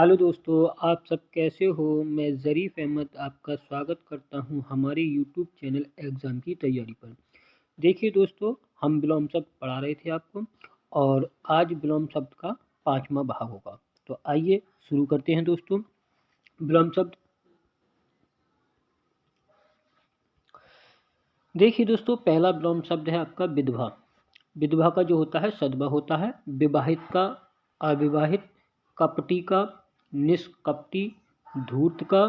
Hello दोस्तों, आप सब कैसे हो? मैं ज़रीफ़ अहमद आपका स्वागत करता हूं हमारे यूट्यूब चैनल एग्ज़ाम की तैयारी पर। देखिए दोस्तों, हम विलोम शब्द पढ़ा रहे थे आपको और आज विलोम शब्द का 5वां भाग होगा। तो आइए शुरू करते हैं दोस्तों। विलोम शब्द देखिए दोस्तों, पहला विलोम शब्द है आपका विधवा। विधवा का जो होता है सदवा होता है, विवाहित का अविवाहित, कपटी का निष्कपटी, धूर्त का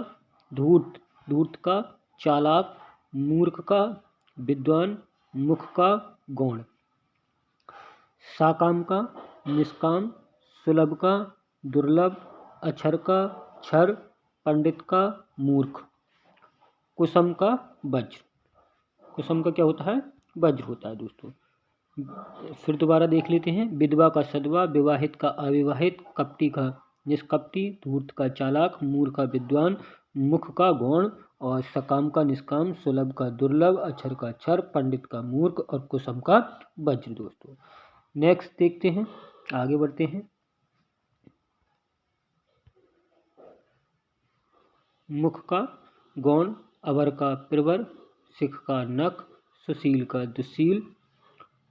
धूर्त, धूर्त का चालाक, मूर्ख का विद्वान, मुख का गौण, साकाम का निष्काम, सुलभ का दुर्लभ, अक्षर का क्षर, पंडित का मूर्ख, कुसम का वज्र। कुसम का क्या होता है? वज्र होता है दोस्तों। फिर दोबारा देख लेते हैं। विधवा का सदवा, विवाहित का अविवाहित, कपटी का निष्कपटी, धूर्त का चालाक, मूर्ख का विद्वान, मुख का गौण और सकाम का निष्काम, सुलभ का दुर्लभ, अक्षर का क्षर, पंडित का मूर्ख और कुसम का वज्र दोस्तों। नेक्स्ट देखते हैं, आगे बढ़ते हैं। मुख का गौण, अवर का प्रवर, सिख का नख, सुशील का दुशील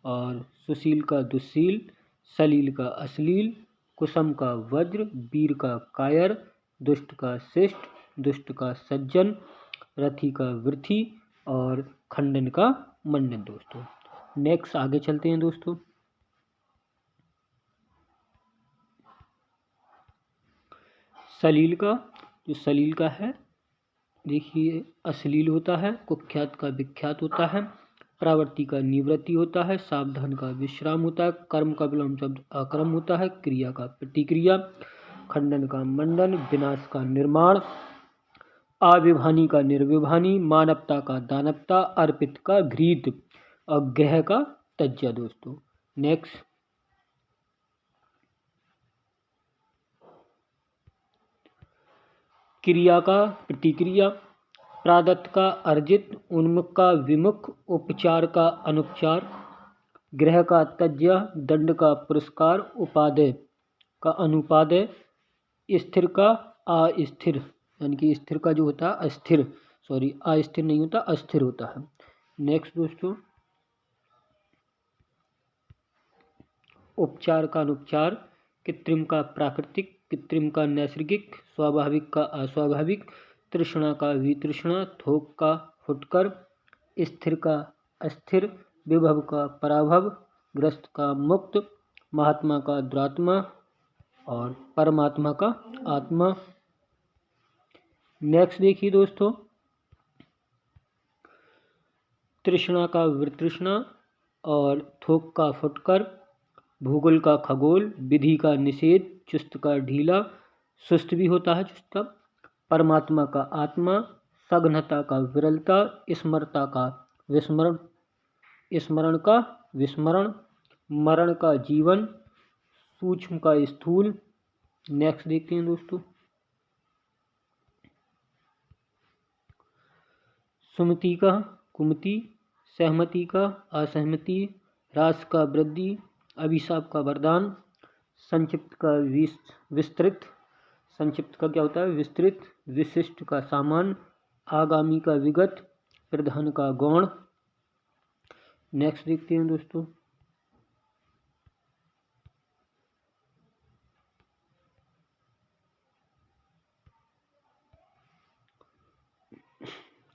और सुशील का दुशील, सलील का अश्लील, कुसम का वज्र, वीर का कायर, दुष्ट का शिष्ट, दुष्ट का सज्जन, रथी का वृथी और खंडन का मंडन दोस्तों। नेक्स्ट आगे चलते हैं दोस्तों। सलील का जो सलील का है, देखिए अश्लील होता है, कुख्यात का विख्यात होता है, प्रावर्ती का निवृत्ति होता है, सावधान का विश्राम होता है, कर्म का विलोम शब्द अकर्म होता है, क्रिया का प्रतिक्रिया, खंडन का मंडन, विनाश का निर्माण, अविभानी का निर्विभानी, मानवता का दानवता, अर्पित का घृत और ग्रह का तज्या दोस्तों। नेक्स्ट क्रिया का प्रतिक्रिया, प्रादत्त का अर्जित, उन्मुख का विमुख, उपचार का अनुपचार, ग्रह का तज्य, दंड का पुरस्कार, उपादेय का अनुपादेय, स्थिर का अस्थिर, यानी कि स्थिर का जो होता है अस्थिर, सॉरी अस्थिर नहीं होता, अस्थिर होता है। नेक्स्ट दोस्तों, उपचार का अनुपचार, कृत्रिम का प्राकृतिक, कृत्रिम का नैसर्गिक, स्वाभाविक का अस्वाभाविक, तृष्णा का वितृष्णा, थोक का फुटकर, स्थिर का अस्थिर, विभव का पराभव, ग्रस्त का मुक्त, महात्मा का दुरात्मा और परमात्मा का आत्मा। नेक्स्ट देखिए दोस्तों, तृष्णा का वितृष्णा और थोक का फुटकर, भूगोल का खगोल, विधि का निषेध, चुस्त का ढीला, सुस्त भी होता है चुस्त का, परमात्मा का आत्मा, सघनता का विरलता, स्मरता का विस्मरण, स्मरण का विस्मरण, मरण का जीवन, सूक्ष्म का स्थूल। नेक्स्ट देखते हैं दोस्तों, सुमति का कुमति, सहमति का असहमति, रास का वृद्धि, अभिशाप का वरदान, संक्षिप्त का विस्तृत, संक्षिप्त का क्या होता है? विस्तृत, विशिष्ट का सामान, आगामी का विगत, प्रधान का गौण। नेक्स्ट देखते हैं दोस्तों,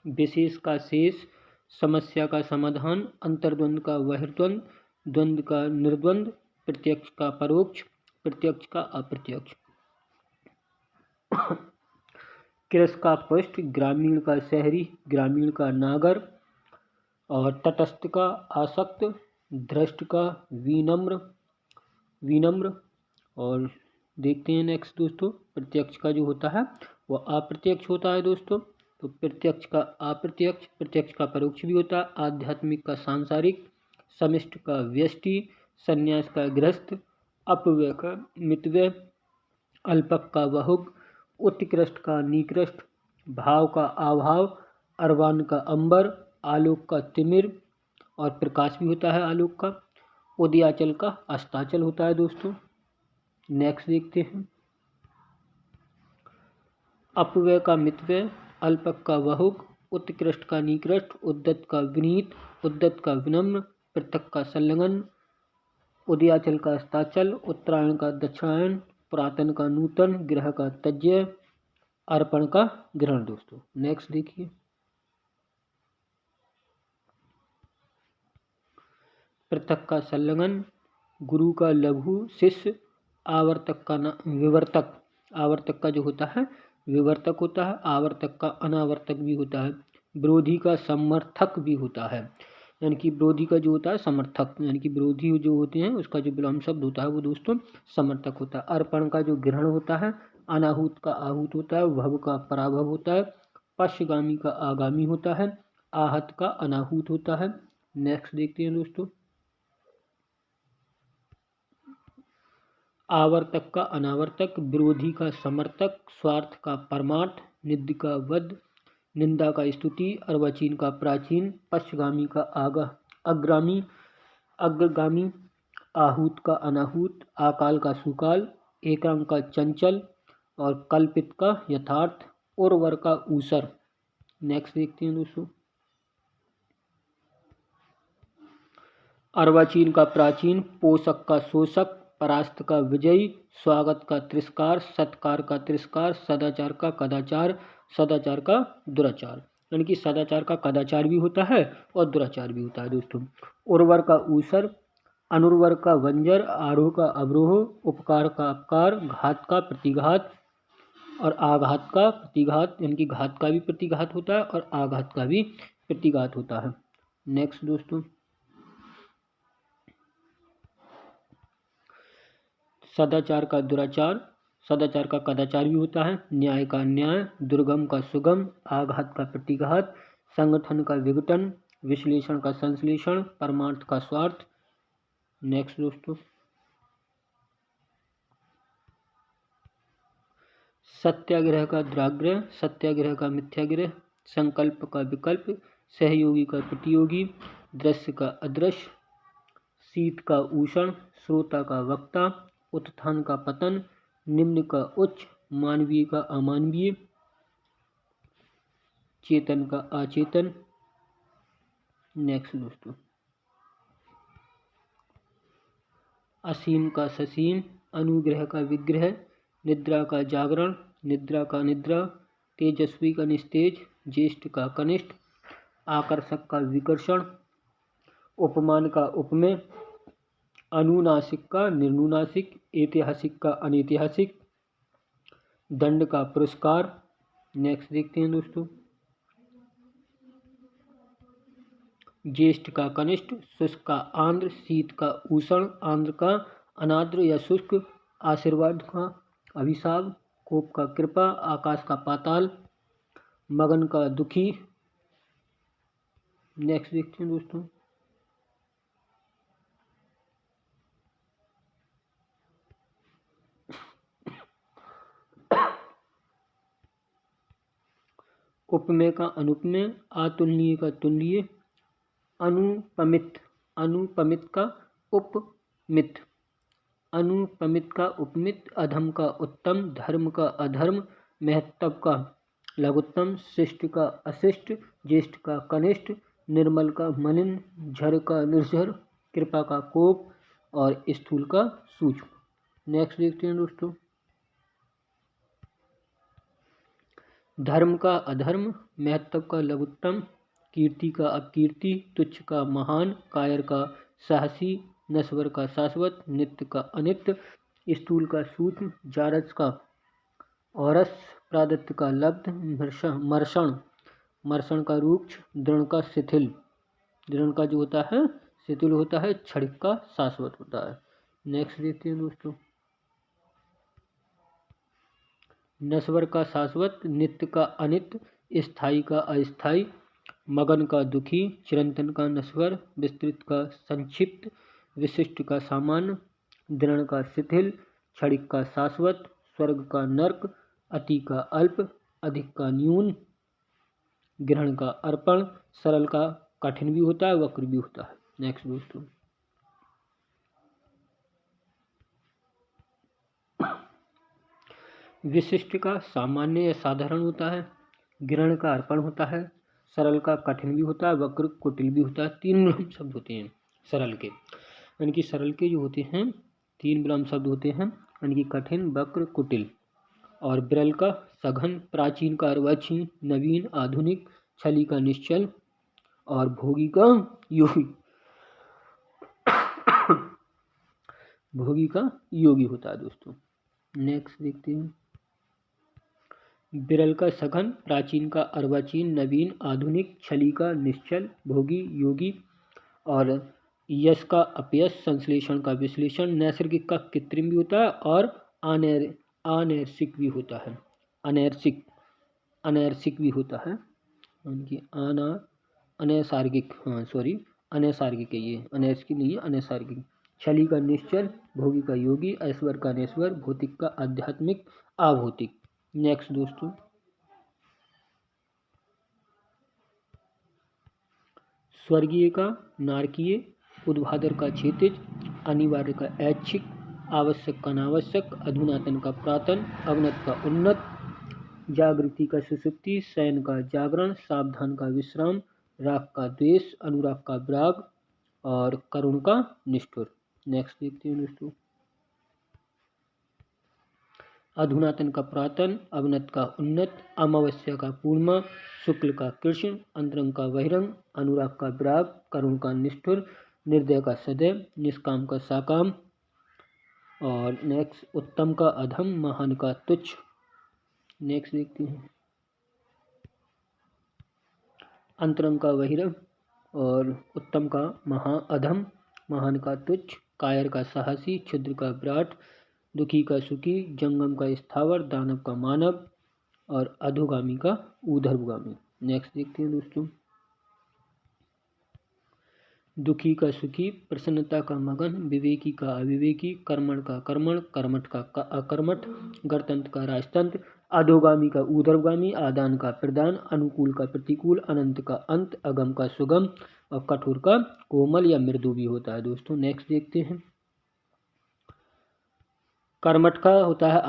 विशेष का शेष, समस्या का समाधान, अंतर्द्वंद का बहिर्द्वंद, द्वंद्व का निर्द्वंद, प्रत्यक्ष का परोक्ष, प्रत्यक्ष का अप्रत्यक्ष, कृष का पुष्ट, ग्रामीण का शहरी, ग्रामीण का नागर और तटस्थ का आसक्त, धृष्ट का विनम्र, विनम्र। और देखते हैं नेक्स्ट दोस्तों, प्रत्यक्ष का जो होता है वो अप्रत्यक्ष होता है दोस्तों। तो प्रत्यक्ष का अप्रत्यक्ष, प्रत्यक्ष का परोक्ष भी होता है, आध्यात्मिक का सांसारिक, समिष्ट का व्यष्टि, संन्यास का गृहस्थ, अपव्यय का मितव्यय, अल्पक का बहुक, उत्कृष्ट का निकृष्ट, भाव का अभाव, अरवान का अंबर, आलोक का तिमिर और प्रकाश भी होता है आलोक का, उदयाचल का अस्ताचल होता है दोस्तों। नेक्स्ट देखते हैं, अपव्यय का मितव्यय, अल्पक का बहुक, उत्कृष्ट का निकृष्ट, उद्यत का विनीत, उद्यत का विनम्र, पृथक का संलग्न, उदयाचल का अस्ताचल, उत्तरायण का दक्षिणायन, पुरातन का नूतन, ग्रह का तज्य, अर्पण का ग्रहण। दोस्तों नेक्स्ट देखिए, पृथक का संलग्न, गुरु का लघु, शिष्य, आवर्तक का विवर्तक, आवर्तक का जो होता है विवर्तक होता है, आवर्तक का अनावर्तक भी होता है, विरोधी का समर्थक भी होता है, यानी कि विरोधी का जो होता है समर्थक, यानी कि विरोधी जो होते हैं उसका जो विलोम शब्द होता है वो दोस्तों समर्थक होता है। अर्पण का जो ग्रहण होता है, अनाहूत का आहूत होता है, भव का पराभव होता है, पश्चगामी का आगामी होता है, आहत का अनाहूत होता है। नेक्स्ट देखते हैं दोस्तों, आवर्तक का अनावर्तक, विरोधी का समर्थक, स्वार्थ का परमार्थ, निंद का वध, निंदा का स्तुति, अर्वाचीन का प्राचीन, पश्चगामी का अग्रामी, अग्रगामी, आहूत का अनाहूत, आकाल का सुकाल, एकांक का चंचल और कल्पित का यथार्थ, उर्वर का ऊसर। नेक्स्ट देखते हैं दोस्तों, अर्वाचीन का प्राचीन, पोषक का शोषक, परास्त का विजयी, स्वागत का तिरस्कार, सत्कार का तिरस्कार, सदाचार का कदाचार, सदाचार का दुराचार, यानी कि सदाचार का कदाचार भी होता है और दुराचार भी होता है दोस्तों। उर्वर का ऊसर, अनुर्वर का वंजर, आरोह का अवरोह, उपकार का अपकार, घात का प्रतिघात और आघात का प्रतिघात, यानी कि घात का भी प्रतिघात होता है और आघात का भी प्रतिघात होता है। नेक्स्ट दोस्तों, सदाचार का दुराचार, सदाचार का कदाचार भी होता है, न्याय का अन्याय, दुर्गम का सुगम, आघात का प्रतिघात, संगठन का विघटन, विश्लेषण का संश्लेषण, परमार्थ का स्वार्थ। नेक्स्ट दोस्तों, सत्याग्रह का दुराग्रह, सत्याग्रह का मिथ्याग्रह, संकल्प का विकल्प, सहयोगी का प्रतियोगी, दृश्य का अदृश्य, शीत का उषण, श्रोता का वक्ता, उत्थान का पतन, निम्न का उच्च, मानवीय का अमानवीय, चेतन का अचेतन। नेक्स्ट दोस्तों, असीम का ससीम, अनुग्रह का विग्रह, निद्रा का जागरण, निद्रा का निद्रा, तेजस्वी का निस्तेज, ज्येष्ठ का कनिष्ठ, आकर्षक का विकर्षण, उपमान का उपमेय, अनुनासिक का निर्नुनासिक, ऐतिहासिक का अनैतिहासिक, दंड का पुरस्कार। नेक्स्ट देखते हैं दोस्तों, ज्येष्ठ का कनिष्ठ, शुष्क का आंध्र, शीत का उष्ण, आंध्र का अनाद्र या शुष्क, आशीर्वाद का अभिशाप, कोप का कृपा, आकाश का पाताल, मगन का दुखी। नेक्स्ट देखते हैं दोस्तों, उपमेय का अनुपमेय, अतुलनीय का तुलनीय, अनुपमित, अनुपमित का उपमित, अनुपमित का उपमित, अधम का उत्तम, धर्म का अधर्म, महत्व का लघुत्तम, शिष्ट का अशिष्ट, ज्येष्ठ का कनिष्ठ, निर्मल का मलिन, झर का निर्झर, कृपा का कोप और स्थूल का सूक्ष्म। नेक्स्ट देखते हैं दोस्तों, धर्म का अधर्म, महत्व का लघुत्तम, कीर्ति का अपकीर्ति, तुच्छ का महान, कायर का साहसी, नश्वर का शाश्वत, नित्य का अनित्य, स्थूल का सूक्ष्म, जारज का औरस, प्रादत्त का लब्ध, मर्षण, मर्षण का रूक्ष, दृढ़ का शिथिल, दृढ़ का जो होता है शिथिल होता है, क्षणिक का शाश्वत होता है। नेक्स्ट देखते हैं दोस्तों, नश्वर का शाश्वत, नित्य का अनित्य, स्थायी का अस्थायी, मगन का दुखी, चिरंतन का नश्वर, विस्तृत का संक्षिप्त, विशिष्ट का सामान्य, दृढ़ का शिथिल, क्षणिक का शाश्वत, स्वर्ग का नर्क, अति का अल्प, अधिक का न्यून, ग्रहण का अर्पण, सरल का कठिन भी होता है, वक्र भी होता है। नेक्स्ट दोस्तों, विशिष्ट का सामान्य या साधारण होता है, ग्रहण का अर्पण होता है, सरल का कठिन भी होता है, वक्र कुटिल भी होता है। 3 विलोम शब्द होते हैं सरल के, यानी कि सरल के जो होते हैं 3 विलोम शब्द होते हैं, यानी कि कठिन, वक्र, कुटिल। और विरल का सघन, प्राचीन का अर्वाचीन, नवीन, आधुनिक, छली का निश्चल और भोगी का योगी। भोगी का योगी होता है दोस्तों। नेक्स्ट देखते हैं। विरल का सघन, प्राचीन का अर्वाचीन, नवीन, आधुनिक, छली का निश्चल, भोगी, योगी। और यश का अपयश, संश्लेषण का विश्लेषण, नैसर्गिक का कृत्रिम भी होता है और अनैर्सिक भी होता है। अनैर्सिक भी होता है, उनकी अनैसर्गिक, अनैसर्गिक है ये, अनैर्सिक नहीं है, अनैसर्गिक। छली का निश्चल, भोगी का योगी, ऐश्वर का अनैश्वर, भौतिक का आध्यात्मिक, अभौतिक। नेक्स्ट दोस्तों। स्वर्गीय का नारकीय, ऊर्ध्वाधर का क्षैतिज, अनिवार्य का ऐच्छिक, आवश्यक का अनावश्यक, अधुनातन का पुरातन, अवनत का उन्नत, जागृति का सुषुप्ति, शयन का जागरण, सावधान का विश्राम, राग का द्वेष, अनुराग का विराग और करुण का निष्ठुर। नेक्स्ट देखते हैं दोस्तों। अधुनातन का पुरातन, अवनत का उन्नत, अमावस्या का पूर्णिमा, शुक्ल का कृष्ण, अंतरंग का बहिरंग, अनुराग का विराग, करुण का निष्ठुर, निर्दय का सदैव, निष्काम का साकाम। और नेक्स्ट उत्तम का अधम, महान का तुच्छ। नेक्स्ट देखते हैं। अंतरंग का बहिरंग और उत्तम का अधम, महान का तुच्छ, कायर का साहसी, क्षुद्र का विराट, दुखी का सुखी, जंगम का स्थावर, दानव का मानव और अधोगामी का ऊर्ध्वगामी। नेक्स्ट देखते हैं दोस्तों। दुखी का सुखी, प्रसन्नता का मगन, विवेकी का अविवेकी, कर्मण का कर्मण, कर्मठ का अकर्मठ, गणतंत्र का राजतंत्र, अधोगामी का ऊर्ध्वगामी, आदान का प्रदान, अनुकूल का प्रतिकूल, अनंत का अंत, अगम का सुगम और कठोर का कोमल या मृदु भी होता है दोस्तों। नेक्स्ट देखते हैं। कर्मठ का होता है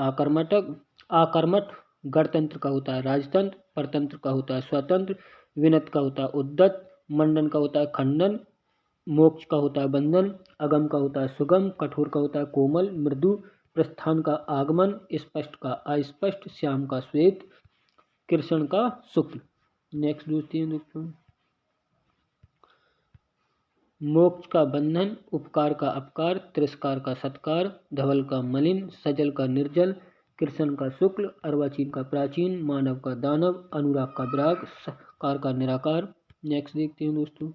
आकर्मठ, गणतंत्र का होता है राजतंत्र, परतंत्र का होता है स्वतंत्र, विनत का होता है उद्दत, मंडन का होता है खंडन, मोक्ष का होता है बंधन, अगम का होता है सुगम, कठोर का होता है कोमल मृदु, प्रस्थान का आगमन, स्पष्ट का अस्पष्ट, श्याम का श्वेत, कृष्ण का शुक्ल। नेक्स्ट दोस्तों। मोक्ष का बंधन, उपकार का अपकार, तिरस्कार का सत्कार, धवल का मलिन, सजल का निर्जल, कृष्ण का शुक्ल, अर्वाचीन का प्राचीन, मानव का दानव, अनुराग का विराग, साकार का निराकार। नेक्स्ट देखते हैं दोस्तों।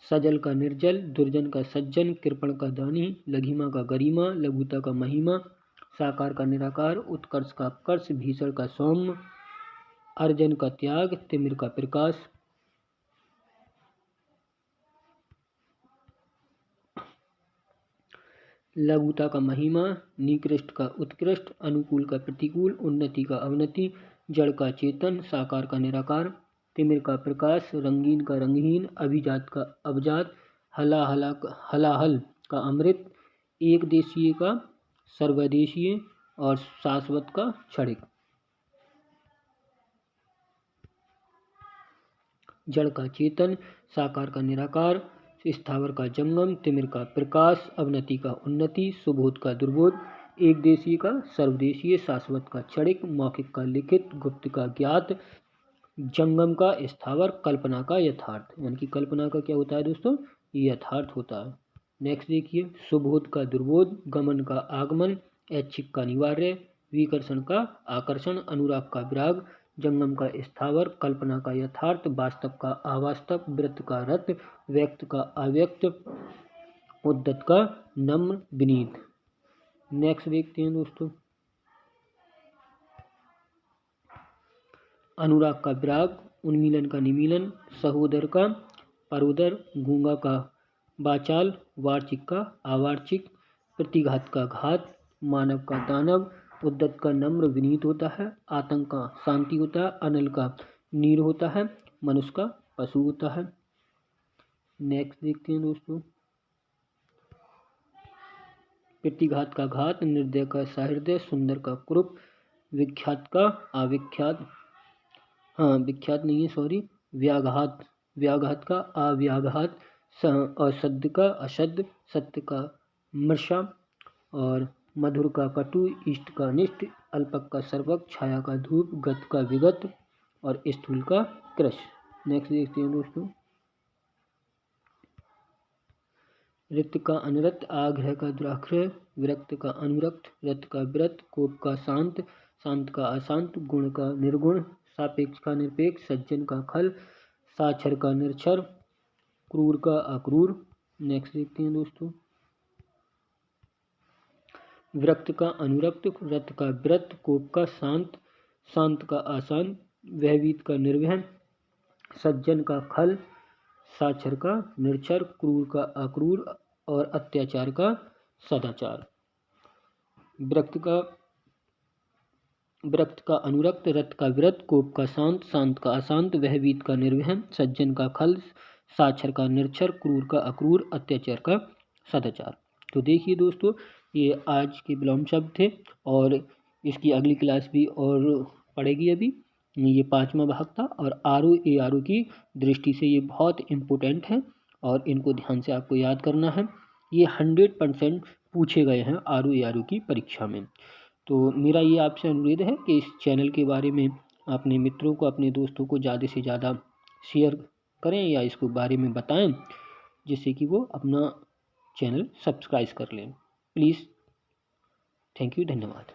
सजल का निर्जल, दुर्जन का सज्जन, कृपण का दानी, लघिमा का गरिमा, लघुता का महिमा, साकार का निराकार, उत्कर्ष का अपकर्ष, भीषण का सौम्य, अर्जन का त्याग, तिमिर का प्रकाश। लघुता का महिमा, निकृष्ट का उत्कृष्ट, अनुकूल का प्रतिकूल, उन्नति का अवनति, जड़ का चेतन, साकार का निराकार, तिमिर का प्रकाश, रंगीन का रंगहीन, अभिजात का अवजात, हलाहल का अमृत, एक देशीय का सर्वदेशीय और शाश्वत का क्षणिक। जड़ का चेतन, साकार का निराकार, स्थावर का जंगम, तिमिर का प्रकाश, अवनति का उन्नति, सुबोध का दुर्बोध, एक देशीय का सर्वदेशीय, शाश्वत का क्षणिक, मौखिक का लिखित, गुप्त का ज्ञात, जंगम का स्थावर, कल्पना का यथार्थ। यानी कि कल्पना का क्या होता है दोस्तों, यथार्थ होता है। नेक्स्ट देखिए। सुबोध का दुर्बोध, गमन का आगमन, ऐच्छिक का अनिवार्य, विकर्षण का आकर्षण, अनुराग का विराग, जंगम का स्थावर, कल्पना का यथार्थ, वास्तव का अवास्तव, वृत्त का रत, व्यक्त का अव्यक्त, उद्दत का नम्र विनीत। नेक्स्ट देखते हैं दोस्तों। अनुराग का विराग, उन्मीलन का निमीलन, सहोदर का परोदर, गूंगा का वाचाल, वार्चिक का अवार्चिक, प्रतिघात का घात, मानव का दानव, उद्दत का नम्र विनीत होता है, आतंक का शांति होता है, अनल का नीर होता है, मनुष्य का पशु होता है। नेक्स्ट देखते हैं दोस्तों। प्रतिघात का घात, निर्दय का सहृदय, सुंदर का कुरूप, विख्यात का अविख्यात, हाँ विख्यात नहीं है सॉरी, व्याघात, व्याघात का अव्याघात, असद्य का अशद्य, सत्य का मृषा, और मधुर का कटु, इष्ट का निष्ठ, अल्पक का सर्वक, छाया का धूप, गत का विगत और स्थूल का कृश। नेक्स्ट देखते हैं दोस्तों, रिक्त का अनरत, आग्रह का दुराग्रह, विरक्त का अनुरक्त, रत का व्रत, कोप का शांत, शांत का अशांत, गुण का निर्गुण, सापेक्ष का निरपेक्ष, सज्जन का खल, साक्षर का निरक्षर, क्रूर का अक्रूर। नेक्स्ट देखते हैं दोस्तों, विरक्त का अनुरक्त, रत का व्रत, कोप का शांत, शांत का अशांत, भयभीत का निर्भय, सज्जन का खल, साक्षर का निरक्षर, क्रूर का अक्रूर और अत्याचार का सदाचार। विरक्त का अनुरक्त, रत का व्रत, कोप का शांत, शांत का अशांत, भयभीत का निर्भय, सज्जन का खल, साक्षर का निरक्षर, क्रूर का अक्रूर, अत्याचार का सदाचार। तो देखिए दोस्तों, ये आज के विलोम शब्द थे और इसकी अगली क्लास भी और पड़ेगी अभी। ये 5वां भाग था और आरओ ए आर ओ की दृष्टि से ये बहुत इम्पोर्टेंट है और इनको ध्यान से आपको याद करना है। ये 100% पूछे गए हैं आरओ ए आर ओ की परीक्षा में। तो मेरा ये आपसे अनुरोध है कि इस चैनल के बारे में अपने मित्रों को, अपने दोस्तों को ज़्यादा से ज़्यादा शेयर करें या इसको बारे में बताएं, जिससे कि वो अपना चैनल सब्सक्राइब कर लें। प्लीज़, थैंक यू, धन्यवाद।